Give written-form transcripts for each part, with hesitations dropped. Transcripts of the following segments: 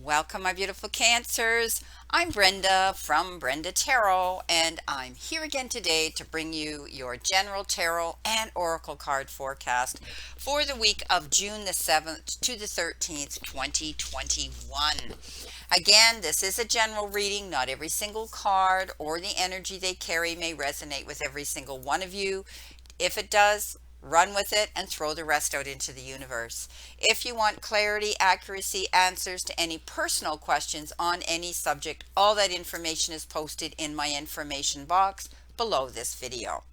Welcome, my beautiful Cancers. I'm Brenda from Brenda Tarot, and I'm here again today to bring you your general tarot and oracle card forecast for the week of June the 7th to the 13th, 2021. Again, this is a general reading. Not every single card or the energy they carry may resonate with every single one of you. If it does, run with it and throw the rest out into the universe. If you want clarity, accuracy, answers to any personal questions on any subject, all that information is posted in my information box below this video.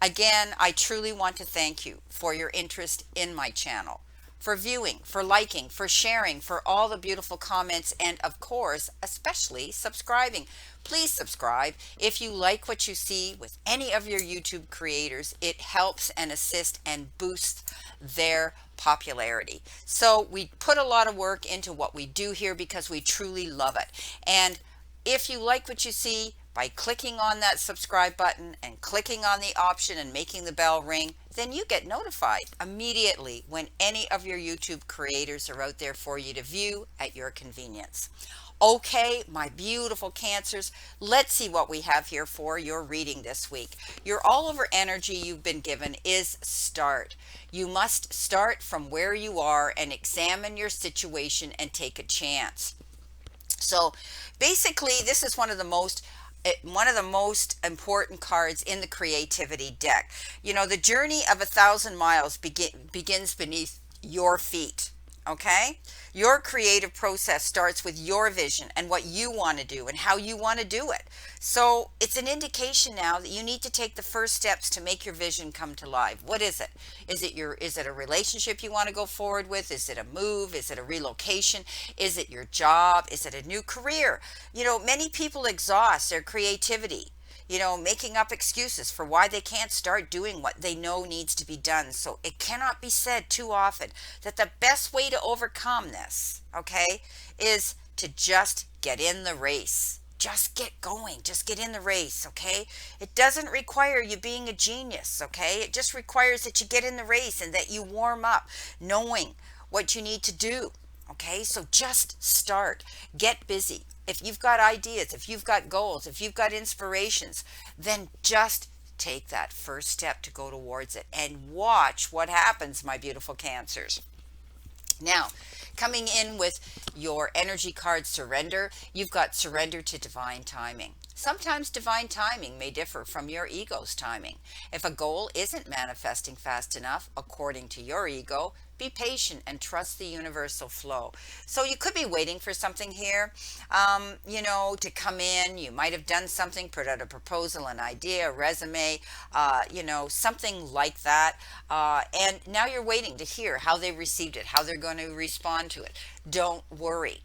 Again, I truly want to thank you for your interest in my channel, for viewing, for liking, for sharing, for all the beautiful comments, and of course, especially subscribing. Please subscribe. If you like what you see with any of your YouTube creators, it helps and assists and boosts their popularity. So we put a lot of work into what we do here because we truly love it. And if you like what you see, by clicking on that subscribe button and clicking on the option and making the bell ring, then you get notified immediately when any of your YouTube creators are out there for you to view at your convenience. Okay, my beautiful Cancers, let's see what we have here for your reading this week. Your all over energy you've been given is start. You must start from where you are and examine your situation and take a chance. So basically, this is one of the most important cards in the creativity deck. You know, the journey of 1,000 miles begins beneath your feet. Okay, your creative process starts with your vision and what you want to do and how you want to do it. So it's an indication now that you need to take the first steps to make your vision come to life. What is it? Is it a relationship you want to go forward with? Is it a move? Is it a relocation? Is it your job? Is it a new career? You know, many people exhaust their creativity, making up excuses for why they can't start doing what they know needs to be done. So it cannot be said too often that the best way to overcome this, okay, is to just get in the race. Just get going. Just get in the race, okay? It doesn't require you being a genius, okay? It just requires that you get in the race and that you warm up knowing what you need to do. Okay, so just start, get busy. If you've got ideas, if you've got goals, if you've got inspirations, then just take that first step to go towards it and watch what happens, my beautiful Cancers. Now, coming in with your energy card surrender, you've got surrender to divine timing. Sometimes divine timing may differ from your ego's timing. If a goal isn't manifesting fast enough, according to your ego, be patient and trust the universal flow. So you could be waiting for something here, to come in. You might have done something, put out a proposal, an idea, a resume, something like that. And now you're waiting to hear how they received it, how they're going to respond to it. Don't worry.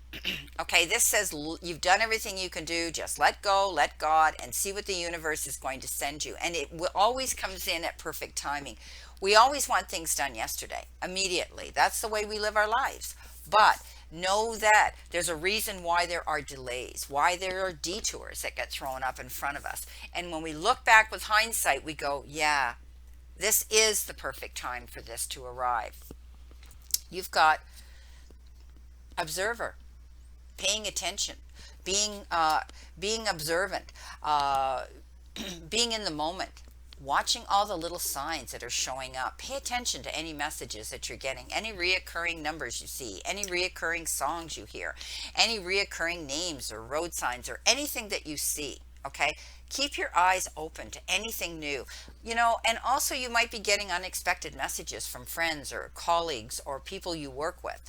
Okay, this says you've done everything you can do. Just let go, let God, and see what the universe is going to send you. And it always comes in at perfect timing. We always want things done yesterday, immediately. That's the way we live our lives. But know that there's a reason why there are delays, why there are detours that get thrown up in front of us. And when we look back with hindsight, we go, yeah, this is the perfect time for this to arrive. You've got observer, paying attention, being observant, being in the moment, watching all the little signs that are showing up. Pay attention to any messages that you're getting, any reoccurring numbers you see, any reoccurring songs you hear, any reoccurring names or road signs or anything that you see. Okay, keep your eyes open to anything new, and also you might be getting unexpected messages from friends or colleagues or people you work with.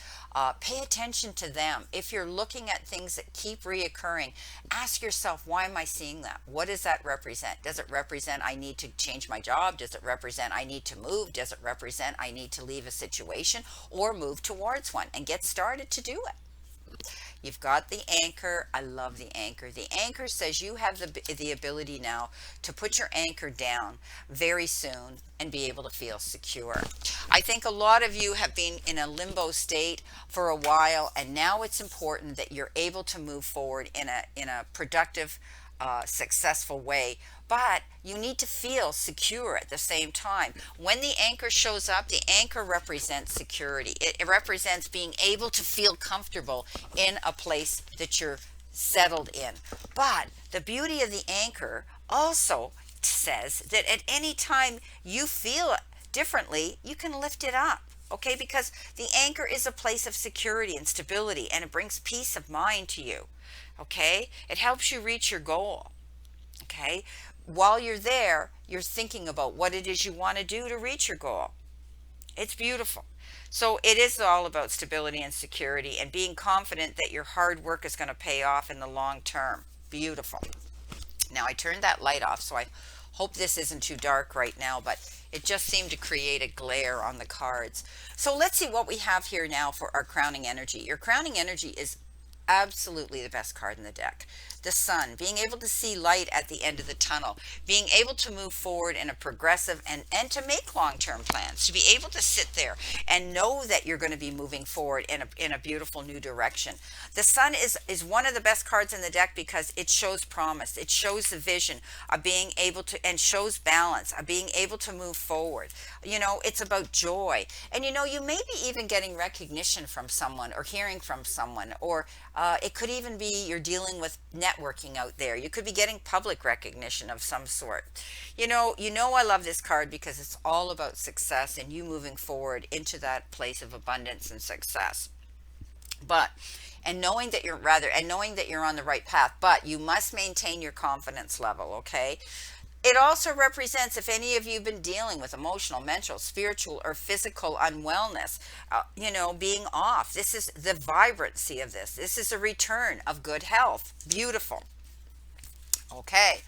Pay attention to them. If you're looking at things that keep reoccurring, ask yourself, why am I seeing that? What does that represent? Does it represent I need to change my job? Does it represent I need to move? Does it represent I need to leave a situation or move towards one and get started to do it? You've got the anchor. I love the anchor. The anchor says you have the ability now to put your anchor down very soon and be able to feel secure. I think a lot of you have been in a limbo state for a while, and now it's important that you're able to move forward in a productive successful way. But you need to feel secure at the same time. When the anchor shows up, the anchor represents security. It represents being able to feel comfortable in a place that you're settled in. But the beauty of the anchor also says that at any time you feel differently, you can lift it up. Okay, because the anchor is a place of security and stability, and it brings peace of mind to you. Okay, it helps you reach your goal. Okay, while you're there, you're thinking about what it is you want to do to reach your goal. It's beautiful. So it is all about stability and security and being confident that your hard work is going to pay off in the long term. Beautiful. Now I turned that light off, so I hope this isn't too dark right now, but it just seemed to create a glare on the cards. So let's see what we have here now for our crowning energy. Your crowning energy is absolutely the best card in the deck. The sun, being able to see light at the end of the tunnel, being able to move forward in a progressive and to make long-term plans, to be able to sit there and know that you're going to be moving forward in a beautiful new direction. The sun is one of the best cards in the deck because it shows promise. It shows the vision of being able to, and shows balance, of being able to move forward. It's about joy. And you may be even getting recognition from someone or hearing from someone, or it could even be you're dealing with networking out there. You could be getting public recognition of some sort. I love this card because it's all about success and you moving forward into that place of abundance and success. But knowing that you're on the right path, but you must maintain your confidence level, okay? It also represents if any of you have been dealing with emotional, mental, spiritual, or physical unwellness, being off. This is the vibrancy of this. This is a return of good health. Beautiful. Okay.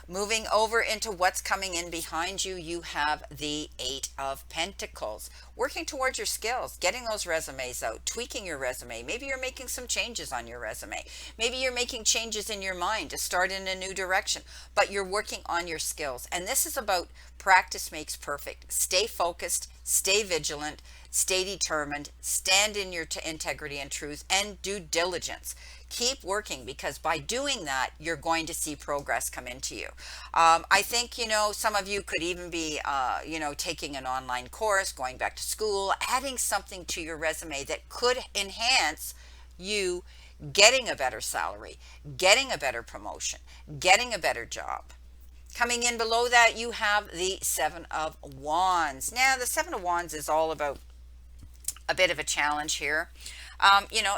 Moving over into what's coming in behind you, you have the Eight of Pentacles. Working towards your skills, getting those resumes out, tweaking your resume. Maybe you're making some changes on your resume. Maybe you're making changes in your mind to start in a new direction, but you're working on your skills. And this is about practice makes perfect. Stay focused, stay vigilant, stay determined, stand in your integrity and truth, and due diligence. Keep working because by doing that, you're going to see progress come into you. I think, some of you could even be, taking an online course, going back to school, adding something to your resume that could enhance you getting a better salary, getting a better promotion, getting a better job. Coming in below that, you have the Seven of Wands. Now, the Seven of Wands is all about a bit of a challenge here.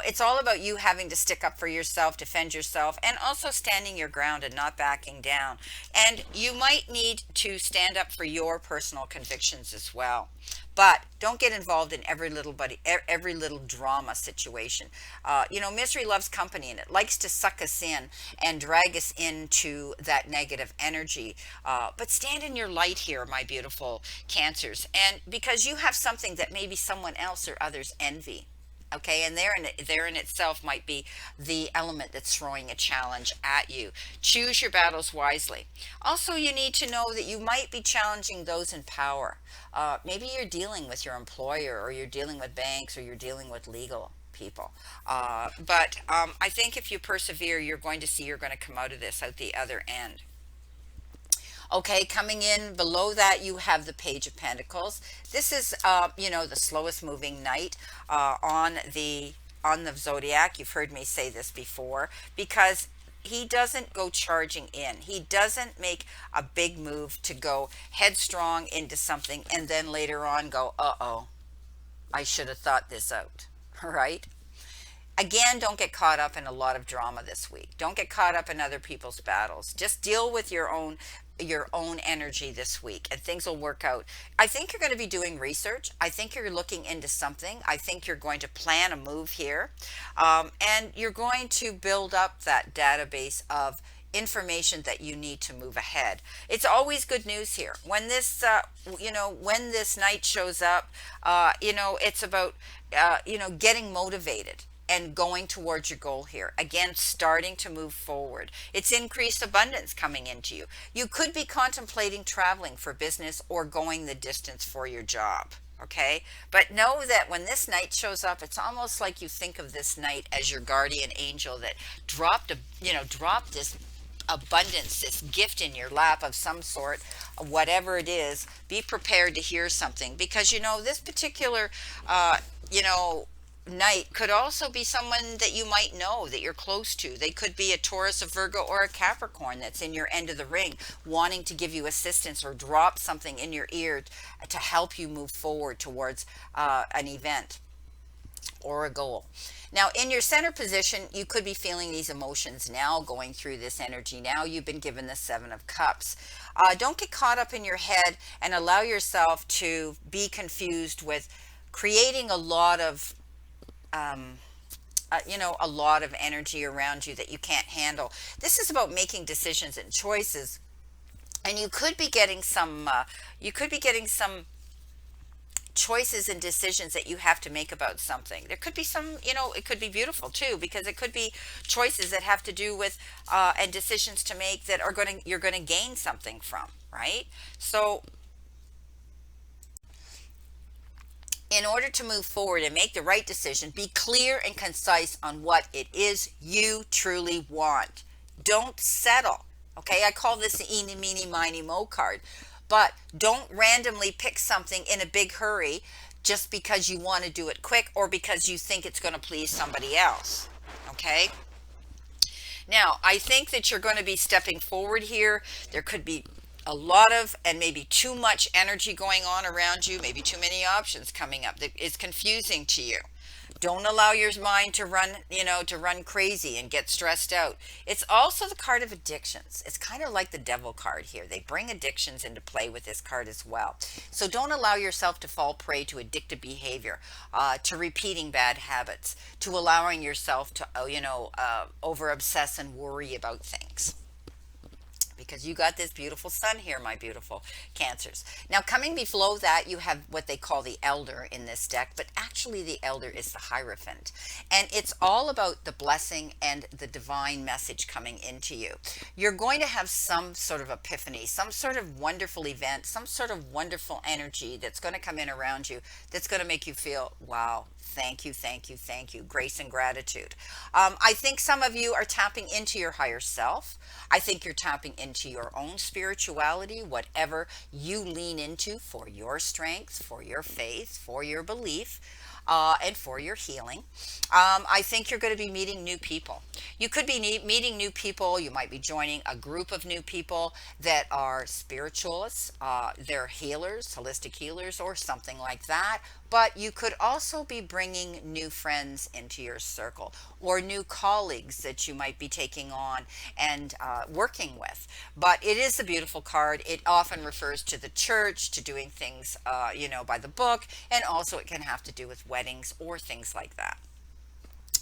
It's all about you having to stick up for yourself, defend yourself, and also standing your ground and not backing down. And you might need to stand up for your personal convictions as well. But don't get involved in every little drama situation. Misery loves company, and it likes to suck us in and drag us into that negative energy. But stand in your light here, my beautiful Cancers, and because you have something that maybe someone else or others envy. Okay, and there in itself might be the element that's throwing a challenge at you. Choose your battles wisely. Also, you need to know that you might be challenging those in power. Maybe you're dealing with your employer, or you're dealing with banks, or you're dealing with legal people. But I think if you persevere, you're going to see you're going to come out of this out the other end. Okay, coming in below that, you have the Page of Pentacles. This is, the slowest moving knight on the zodiac. You've heard me say this before, because he doesn't go charging in. He doesn't make a big move to go headstrong into something and then later on go, uh-oh, I should have thought this out, right? Again, don't get caught up in a lot of drama this week. Don't get caught up in other people's battles. Just deal with your own energy this week, and things will work out. I think you're going to be doing research. I think you're looking into something. I think you're going to plan a move here, and you're going to build up that database of information that you need to move ahead. It's always good news here when this night shows up. It's about getting motivated and going towards your goal here. Again, starting to move forward. It's increased abundance coming into you. You could be contemplating traveling for business or going the distance for your job. Okay, but know that when this night shows up, it's almost like you think of this night as your guardian angel that dropped this abundance, this gift in your lap of some sort, whatever it is. Be prepared to hear something, because this particular uh, you know night could also be someone that you might know, that you're close to. They could be a Taurus, a Virgo, or a Capricorn that's in your end of the ring, wanting to give you assistance or drop something in your ear to help you move forward towards an event or a goal. Now, in your center position, you could be feeling these emotions now, going through this energy now. You've been given the Seven of Cups. Don't get caught up in your head and allow yourself to be confused with creating a lot of a lot of energy around you that you can't handle. This is about making decisions and choices, and you could be getting some choices and decisions that you have to make about something. There could be it could be beautiful too, because it could be choices that have to do with and decisions to make that you're going to gain something from, right? So in order to move forward and make the right decision, be clear and concise on what it is you truly want. Don't settle. Okay, I call this the eeny, meeny, miny, mo card. But don't randomly pick something in a big hurry just because you want to do it quick or because you think it's going to please somebody else. Okay? Now, I think that you're going to be stepping forward here. There could be a lot of and maybe too much energy going on around you, maybe too many options coming up that is confusing to you. Don't allow your mind to run crazy and get stressed out. It's also the card of addictions. It's kind of like the devil card here. They bring addictions into play with this card as well. So don't allow yourself to fall prey to addictive behavior, to repeating bad habits, to allowing yourself to, over obsess and worry about things, because you got this beautiful sun here, my beautiful Cancers. Now, coming below that, you have what they call the Elder in this deck, but actually the Elder is the Hierophant. And it's all about the blessing and the divine message coming into you. You're going to have some sort of epiphany, some sort of wonderful event, some sort of wonderful energy that's going to come in around you that's going to make you feel, wow, thank you, thank you, thank you. Grace and gratitude. I think some of you are tapping into your higher self. I think you're tapping into your own spirituality, whatever you lean into for your strength, for your faith, for your belief. And for your healing. I think you're going to be meeting new people. You could be meeting new people. You might be joining a group of new people that are spiritualists. They're healers, holistic healers, or something like that. But you could also be bringing new friends into your circle, or new colleagues that you might be taking on and working with. But it is a beautiful card. It often refers to the church, to doing things, by the book, and also it can have to do with weddings or things like that.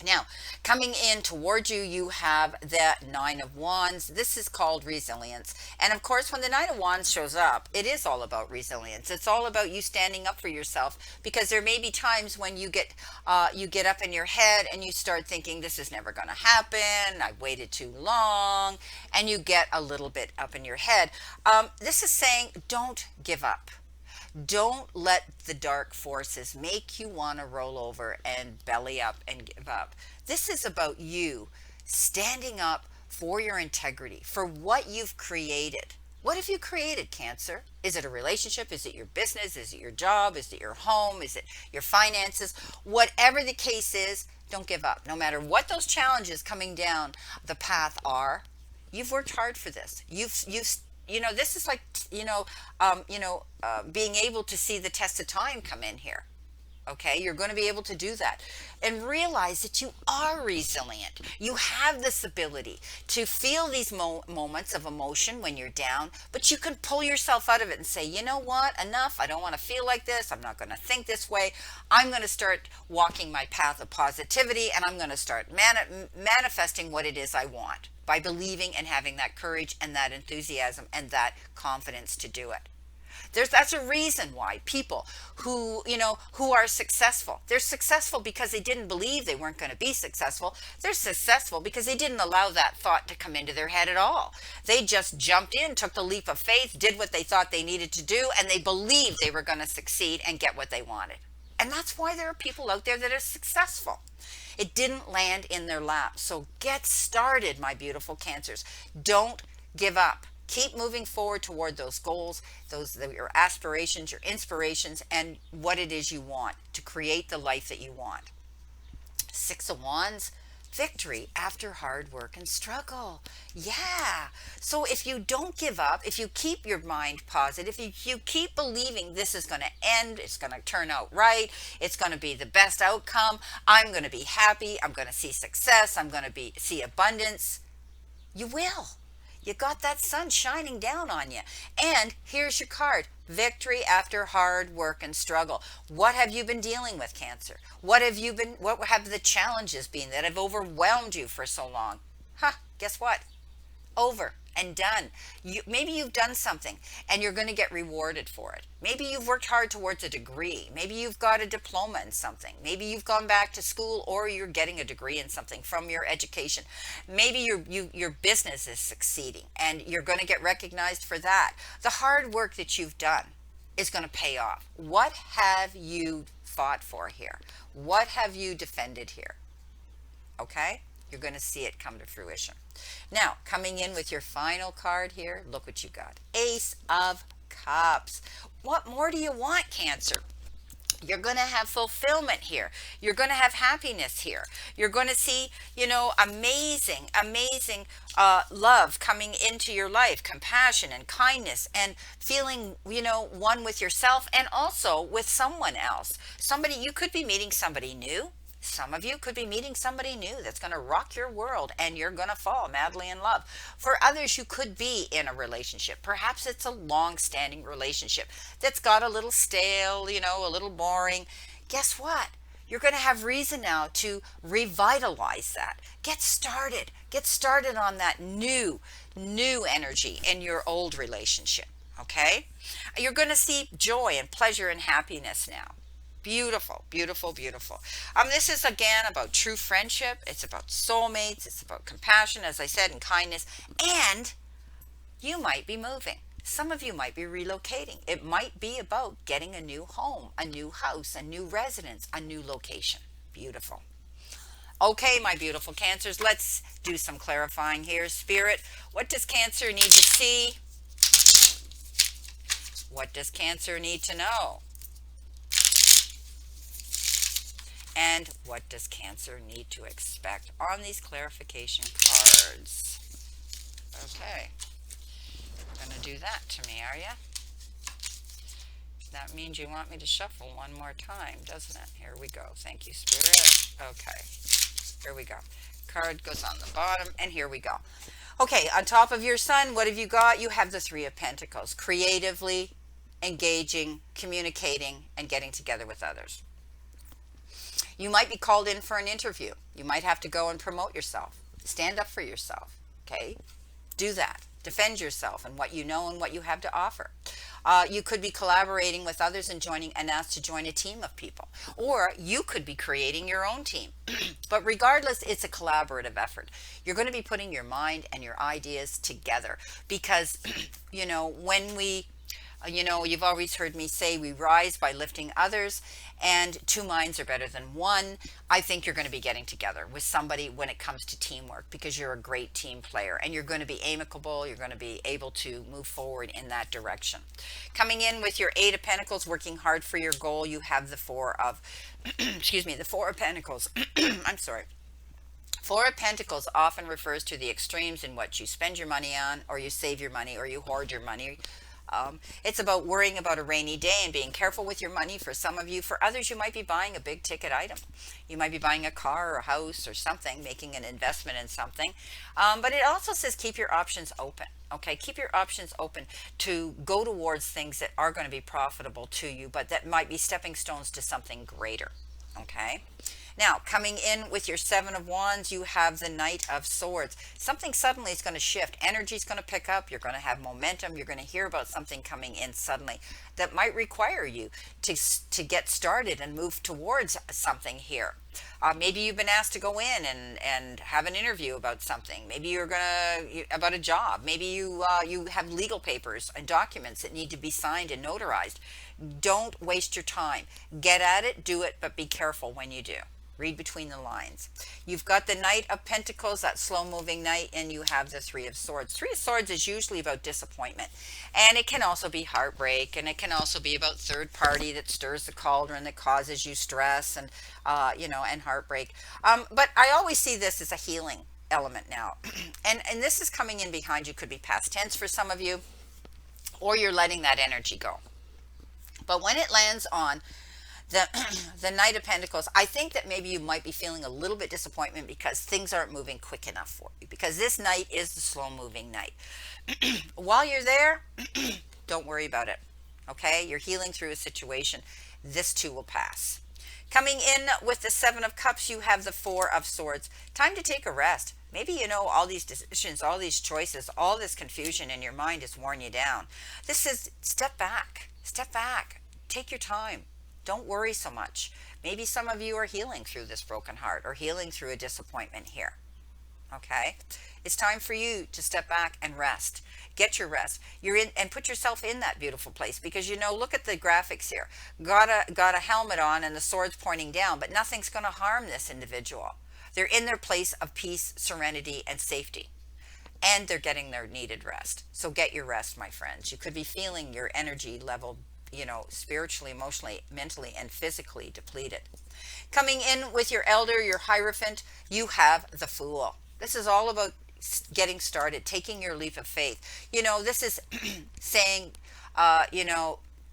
Now, coming in towards you, you have the Nine of Wands. This is called resilience. And of course, when the Nine of Wands shows up, it is all about resilience. It's all about you standing up for yourself, because there may be times when you get up in your head and you start thinking, this is never going to happen. I've waited too long. And you get a little bit up in your head. This is saying, don't give up. Don't let the dark forces make you want to roll over and belly up and give up. This is about you standing up for your integrity, for what you've created. What have you created, Cancer? Is it a relationship? Is it your business? Is it your job? Is it your home? Is it your finances? Whatever the case is, don't give up. No matter what those challenges coming down the path are, you've worked hard for this. This is like, being able to see the test of time come in here. Okay, you're going to be able to do that and realize that you are resilient. You have this ability to feel these moments of emotion when you're down, but you can pull yourself out of it and say, you know what, enough. I don't want to feel like this. I'm not going to think this way. I'm going to start walking my path of positivity, and I'm going to start manifesting what it is I want by believing and having that courage and that enthusiasm and that confidence to do it. That's a reason why people who are successful, they're successful because they didn't believe they weren't going to be successful. They're successful because they didn't allow that thought to come into their head at all. They just jumped in, took the leap of faith, did what they thought they needed to do, and they believed they were going to succeed and get what they wanted. And that's why there are people out there that are successful. It didn't land in their lap. So get started, my beautiful Cancers. Don't give up. Keep moving forward toward those goals, those your aspirations, your inspirations, and what it is you want to create the life that you want. Six of Wands, victory after hard work and struggle. Yeah. So if you don't give up, if you keep your mind positive, if you keep believing this is going to end, it's going to turn out right, it's going to be the best outcome, I'm going to be happy, I'm going to see success, I'm going to be see abundance, you will. You got that sun shining down on you. And here's your card, victory after hard work and struggle. What have you been dealing with, Cancer? What have the challenges been that have overwhelmed you for so long? Guess what? Over and done. Maybe you've done something and you're going to get rewarded for it. Maybe you've worked hard towards a degree. Maybe you've got a diploma in something. Maybe you've gone back to school, or you're getting a degree in something from your education. Maybe your business is succeeding and you're going to get recognized for that. The hard work that you've done is going to pay off. What have you fought for here? What have you defended here? Okay? You're going to see it come to fruition. Now, coming in with your final card here, look what you got. Ace of Cups. What more do you want, Cancer? You're going to have fulfillment here. You're going to have happiness here. You're going to see, amazing, amazing love coming into your life, compassion and kindness, and feeling, one with yourself and also with someone else. You could be meeting somebody new. Some of you could be meeting somebody new that's going to rock your world, and you're going to fall madly in love. For others, you could be in a relationship. Perhaps it's a long-standing relationship that's got a little stale, a little boring. Guess what? You're going to have reason now to revitalize that. Get started. Get started on that new energy in your old relationship, okay? You're going to see joy and pleasure and happiness now. Beautiful, beautiful, beautiful. This is again about true friendship. It's about soulmates. It's about compassion, as I said, and kindness. And you might be moving. Some of you might be relocating. It might be about getting a new home, a new house, a new residence, a new location. Beautiful. Okay, my beautiful Cancers, let's do some clarifying here. Spirit, what does Cancer need to see? What does Cancer need to know? And what does Cancer need to expect on these clarification cards? Okay. You're going to do that to me, are you? That means you want me to shuffle one more time, doesn't it? Here we go. Thank you, Spirit. Okay. Here we go. Card goes on the bottom, and here we go. Okay, on top of your Sun, what have you got? You have the Three of Pentacles. Creatively engaging, communicating, and getting together with others. You might be called in for an interview. You might have to go and promote yourself. Stand up for yourself, okay? Do that. Defend yourself and what you know and what you have to offer. You could be collaborating with others and asked to join a team of people. Or you could be creating your own team. But regardless, it's a collaborative effort. You're going to be putting your mind and your ideas together because, when we... you've always heard me say we rise by lifting others, and two minds are better than one. I think you're going to be getting together with somebody when it comes to teamwork because you're a great team player and you're going to be amicable. You're going to be able to move forward in that direction. Coming in with your Eight of Pentacles, working hard for your goal, you have the Four of, the Four of Pentacles. I'm sorry. Four of Pentacles often refers to the extremes in what you spend your money on, or you save your money, or you hoard your money. It's about worrying about a rainy day and being careful with your money for some of you. For others, you might be buying a big ticket item. You might be buying a car or a house or something, making an investment in something. But it also says keep your options open. Okay, keep your options open to go towards things that are going to be profitable to you, but that might be stepping stones to something greater. Okay. Now, coming in with your Seven of Wands, you have the Knight of Swords. Something suddenly is going to shift. Energy is going to pick up. You're going to have momentum. You're going to hear about something coming in suddenly that might require you to get started and move towards something here. Maybe you've been asked to go in and have an interview about something. Maybe you're about a job. Maybe you have legal papers and documents that need to be signed and notarized. Don't waste your time. Get at it, do it, but be careful when you do. Read between the lines. You've got the Knight of Pentacles, that slow moving knight, and you have the Three of Swords. Three of Swords is usually about disappointment, and it can also be heartbreak, and it can also be about third party that stirs the cauldron, that causes you stress and and heartbreak. But I always see this as a healing element now. And this is coming in behind you. Could be past tense for some of you, or you're letting that energy go. But when it lands on the the Knight of Pentacles, I think that maybe you might be feeling a little bit disappointment because things aren't moving quick enough for you, because this knight is the slow moving knight. While you're there, don't worry about it. Okay, you're healing through a situation. This too will pass. Coming in with the Seven of Cups, you have the Four of Swords. Time to take a rest. Maybe all these decisions, all these choices, all this confusion in your mind has worn you down. This is step back. Step back. Take your time. Don't worry so much. Maybe some of you are healing through this broken heart or healing through a disappointment here. Okay? It's time for you to step back and rest. Get your rest. You're in, and put yourself in that beautiful place, because look at the graphics here. Got a helmet on and the sword's pointing down, but nothing's going to harm this individual. They're in their place of peace, serenity, and safety. And they're getting their needed rest. So get your rest, my friends. You could be feeling your energy level, spiritually, emotionally, mentally, and physically depleted. Coming in with your Elder, your Hierophant, you have the Fool. This is all about getting started, taking your leap of faith. This is saying,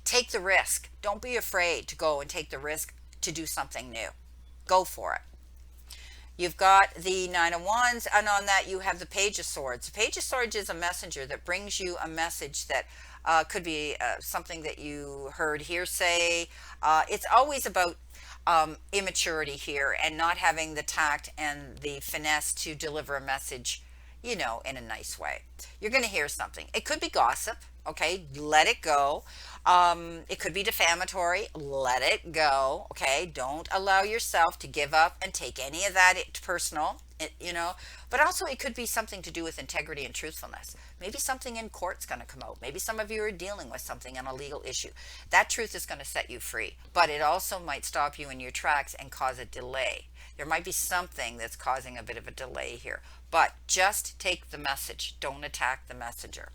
take the risk. Don't be afraid to go and take the risk to do something new. Go for it. You've got the Nine of Wands, and on that you have the Page of Swords. The Page of Swords is a messenger that brings you a message that could be something that you heard hearsay. It's always about immaturity here, and not having the tact and the finesse to deliver a message, in a nice way. You're going to hear something. It could be gossip. Okay, let it go. It could be defamatory. Let it go. Okay, don't allow yourself to give up and take any of that personal, but also it could be something to do with integrity and truthfulness. Maybe something in court's going to come out. Maybe some of you are dealing with something on a legal issue. That truth is going to set you free, but it also might stop you in your tracks and cause a delay. There might be something that's causing a bit of a delay here, but just take the message. Don't attack the messenger.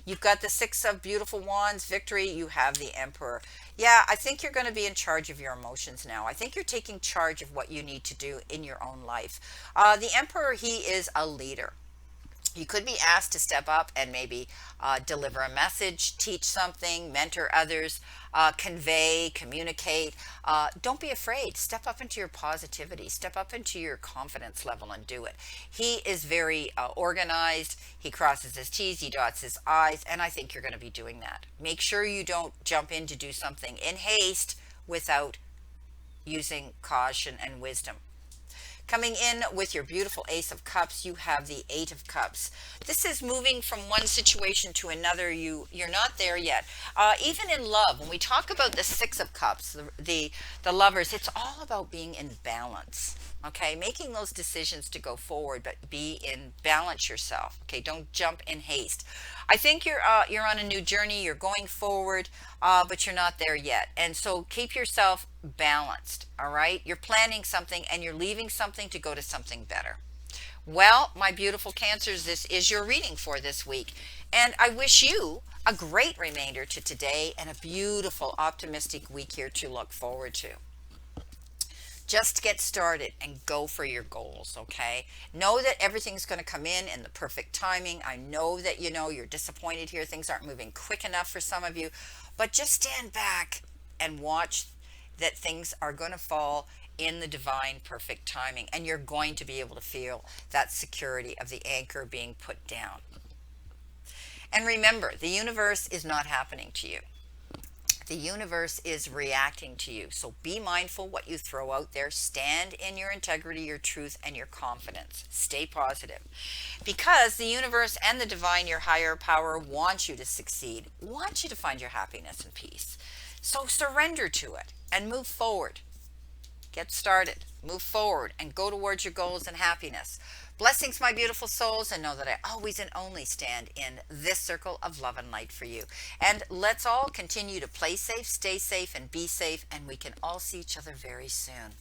You've got the Six of Beautiful Wands, Victory. You have the Emperor. Yeah, I think you're going to be in charge of your emotions now. I think you're taking charge of what you need to do in your own life. The Emperor, he is a leader. You could be asked to step up and maybe deliver a message, teach something, mentor others, convey, communicate. Don't be afraid. Step up into your positivity. Step up into your confidence level and do it. He is very organized. He crosses his T's, he dots his I's, and I think you're going to be doing that. Make sure you don't jump in to do something in haste without using caution and wisdom. Coming in with your beautiful Ace of Cups, you have the Eight of Cups. This is moving from one situation to another. You're not there yet. Even in love, when we talk about the Six of Cups, the lovers, it's all about being in balance. Okay, making those decisions to go forward, but be in balance yourself. Okay, don't jump in haste. I think you're on a new journey. You're going forward, but you're not there yet. And so keep yourself balanced. All right, you're planning something and you're leaving something to go to something better. Well, my beautiful Cancers, this is your reading for this week, and I wish you a great remainder to today and a beautiful, optimistic week here to look forward to. Just get started and go for your goals, okay? Know that everything's going to come in the perfect timing. I know that you're disappointed here. Things aren't moving quick enough for some of you, but just stand back and watch that things are going to fall in the divine perfect timing, and you're going to be able to feel that security of the anchor being put down. And remember, the universe is not happening to you. The universe is reacting to you. So be mindful what you throw out there. Stand in your integrity, your truth, and your confidence. Stay positive. Because the universe and the divine, your higher power, want you to succeed, want you to find your happiness and peace. So surrender to it and move forward. Get started, move forward, and go towards your goals and happiness. Blessings, my beautiful souls, and know that I always and only stand in this circle of love and light for you. And let's all continue to play safe, stay safe, and be safe, and we can all see each other very soon.